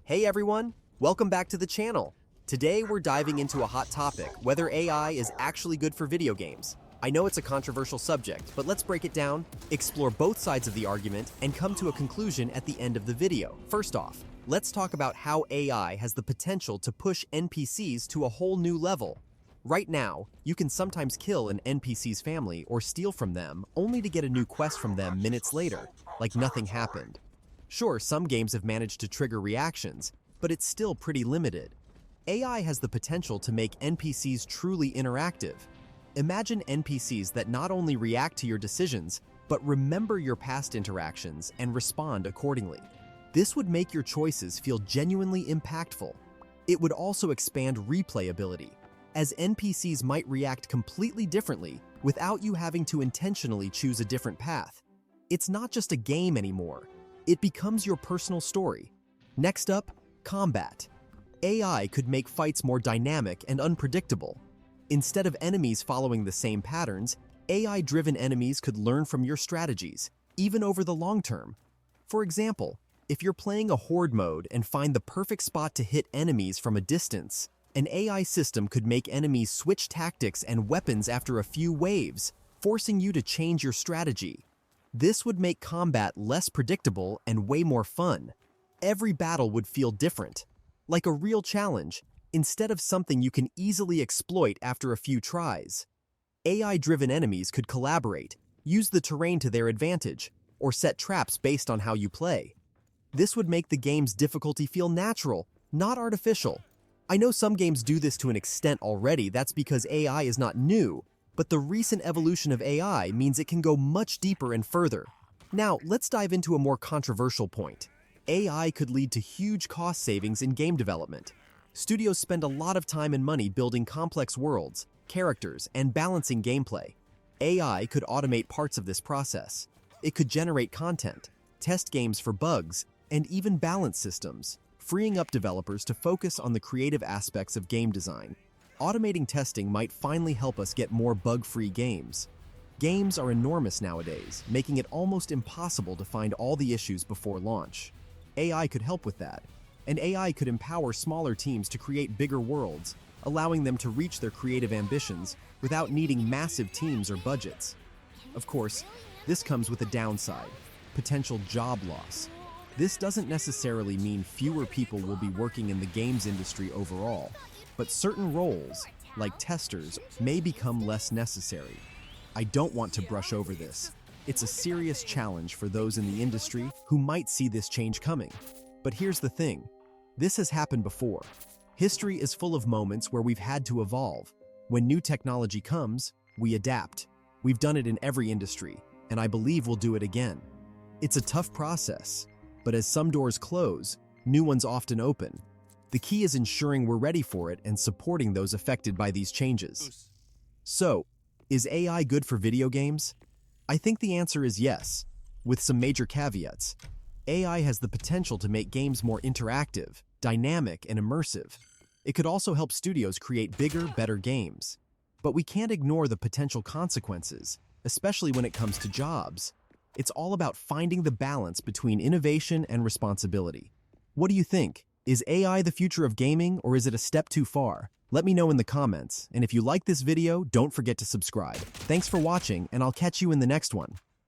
Hey everyone, welcome back to the channel. Today we're diving into a hot topic, whether AI is actually good for video games. I know it's a controversial subject, but let's break it down, explore both sides of the argument, and come to a conclusion at the end of the video. First off, let's talk about how AI has the potential to push NPCs to a whole new level. Right now, you can sometimes kill an NPC's family or steal from them only to get a new quest from them minutes later, like nothing happened. Sure, some games have managed to trigger reactions, but it's still pretty limited. AI has the potential to make NPCs truly interactive. Imagine NPCs that not only react to your decisions, but remember your past interactions and respond accordingly. This would make your choices feel genuinely impactful. It would also expand replayability, as NPCs might react completely differently without you having to intentionally choose a different path. It's not just a game anymore. It becomes your personal story. Next up, combat. AI could make fights more dynamic and unpredictable. Instead of enemies following the same patterns, AI-driven enemies could learn from your strategies, even over the long term. For example, if you're playing a horde mode and find the perfect spot to hit enemies from a distance, an AI system could make enemies switch tactics and weapons after a few waves, forcing you to change your strategy. This would make combat less predictable and way more fun. Every battle would feel different, like a real challenge, instead of something you can easily exploit after a few tries. AI-driven enemies could collaborate, use the terrain to their advantage, or set traps based on how you play. This would make the game's difficulty feel natural, not artificial. I know some games do this to an extent already, that's because AI is not new, but the recent evolution of AI means it can go much deeper and further. Now, let's dive into a more controversial point. AI could lead to huge cost savings in game development. Studios spend a lot of time and money building complex worlds, characters, and balancing gameplay. AI could automate parts of this process. It could generate content, test games for bugs, and even balance systems, freeing up developers to focus on the creative aspects of game design. Automating testing might finally help us get more bug-free games. Games are enormous nowadays, making it almost impossible to find all the issues before launch. AI could help with that, and AI could empower smaller teams to create bigger worlds, allowing them to reach their creative ambitions without needing massive teams or budgets. Of course, this comes with a downside: potential job loss. This doesn't necessarily mean fewer people will be working in the games industry overall, but certain roles, like testers, may become less necessary. I don't want to brush over this. It's a serious challenge for those in the industry who might see this change coming. But here's the thing. This has happened before. History is full of moments where we've had to evolve. When new technology comes, we adapt. We've done it in every industry, and I believe we'll do it again. It's a tough process, but as some doors close, new ones often open. The key is ensuring we're ready for it and supporting those affected by these changes. So, is AI good for video games? I think the answer is yes, with some major caveats. AI has the potential to make games more interactive, dynamic, and immersive. It could also help studios create bigger, better games. But we can't ignore the potential consequences, especially when it comes to jobs. It's all about finding the balance between innovation and responsibility. What do you think? Is AI the future of gaming, or is it a step too far? Let me know in the comments, and if you like this video, don't forget to subscribe. Thanks for watching, and I'll catch you in the next one.